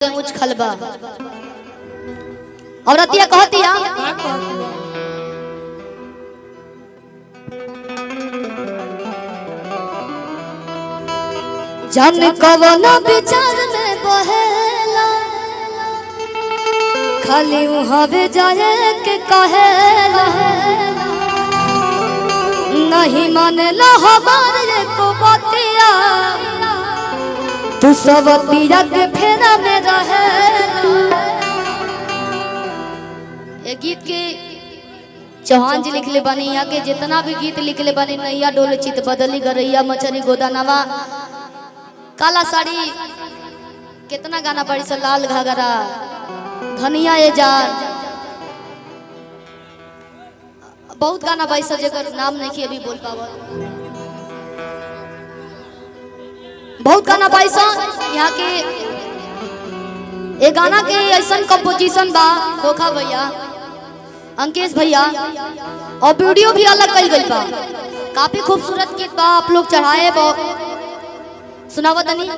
कुछ खलबा औरतिया कहतिया जन कवन विचार में बहेला खाली हवे जाए के कहेला नहीं मानेला हमारे को बतिया तू सब पिया के फेरा में रहे। ये गीत के चौहान जी लिखले बनी, यहाँ के जितना भी गीत लिखले बनी, नैया डोल चित बदली गरैया मछरी गोदानावा काला साड़ी कितना गाना पड़ी से लाल घाघरा धनिया ये जार बहुत गाना बाई सब जगह नाम नहीं अभी बोल पावल बहुत गाना बाईसा यहाँ के ये गाना के ऐसा कंपोजिशन बा खोखा भैया अंकेश भैया और वीडियो भी अलग कल गई बा काफी खूबसूरत गीत बा आप लोग चढ़ाए बा सुनावा तनी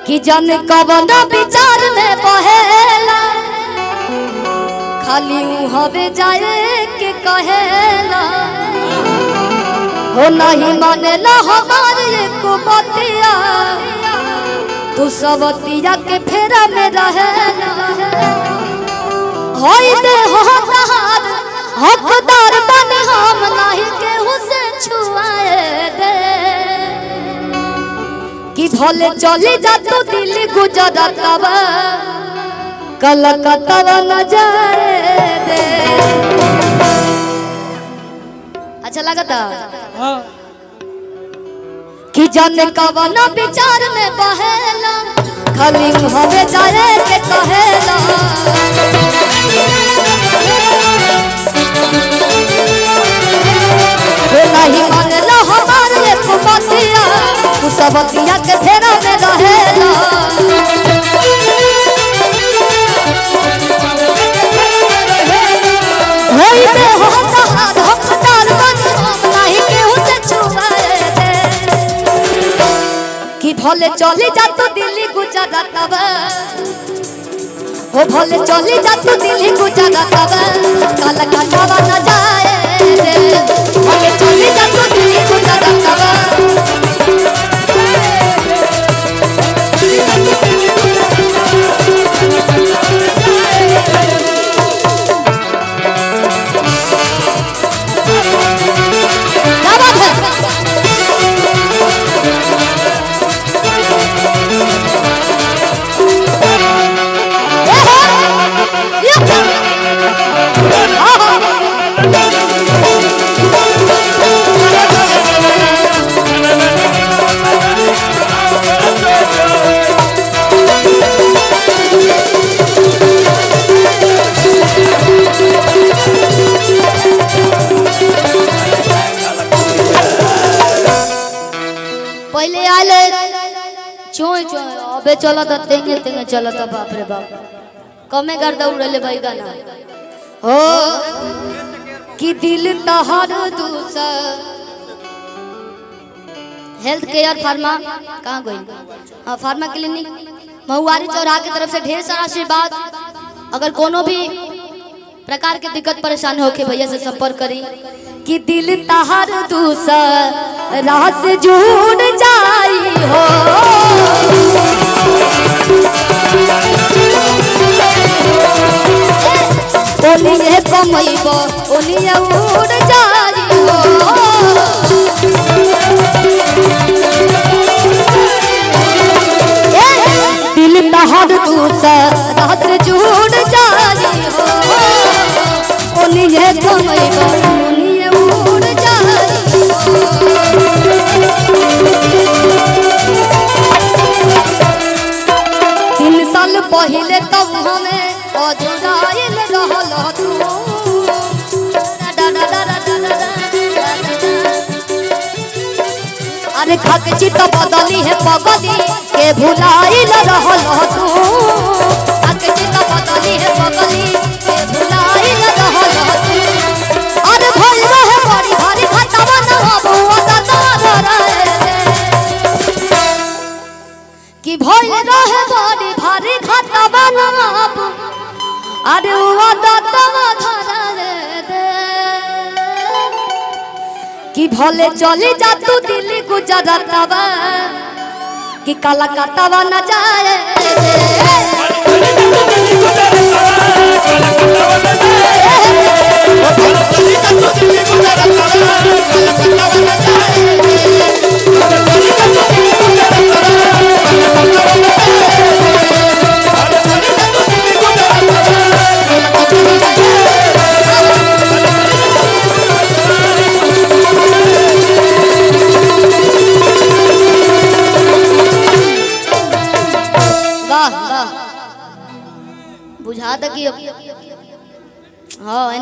कि जन कवन विचार में बहेला खाली हवे जाए के कहेला हो नहीं मानेला हमारे को बतिया तू सब तिया के फेरा में रहेला होई दे हो तहार हकदार बने हम नहीं केहू से छुआए दे कि भले चली जा तू दिल्ली गुजरातवा कलकत्ता न जाए दे। अच्छा लगता कि जाने कवन विचार में बहेला खाली हवे जाए के कहेला नहीं मानेला हमारे को बतिया तू सब किया के फेरा में रहेला होई दे हो तहार हकदार बने हम नहीं केहू से छुआए कि भले चली जा तू दिल्ली गुजरातवा हो भले चली जा तू दिल्ली गुजरातवा कलकत्ता न जाए भले चली जा तू दिल्ली गुजरातवा पहले आले चोय चोय अबे चला त तेंगे तेंगे चला त बाप रे बाप कमे गर्दा उड़ले भाई गाना हो कि दिल तहार दूसर हेल्थ केयर फार्मा कहाँ गई हाँ फार्मा क्लिनिक महुआरी चौराहा की तरफ से ढेर सारा आशीर्वाद। अगर कोनो भी प्रकार के दिक्कत परेशानी होके भैया से संपर्क करी कि दिल तहार दूसर रात जुड़ जाई हो ओनिए कमैबो ओनिए उड़ जाई हो दिल तहार दूसर रात जुड़ जाई हो ओनिए कमैबो ओनिए उड़ जाई तीन साल पहले तब हमें अधुराइल रहल तू अरे खाके चित बदली है पगली के भुलाइल रहल तू खाके चित बदली है पगली के भुलाइल रहल तू अरे भय रहे बड़ी भारी घाटावा न बाबू अदा रहे कि भय रहे बड़ी भारी घाटावा अरे हुआ दातवा धरा दे कि भले चली जा तू दिल्ली गुजरातवा कि काला कातवा न जाए बुझा कि हाँ